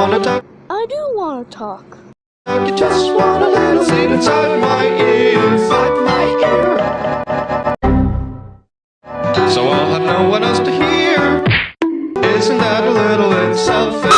wanna talk. I do want to talk. You just want a little seed inside my ear, inside my ear. So I'll have no one else to hear. Isn't that a little unselfish?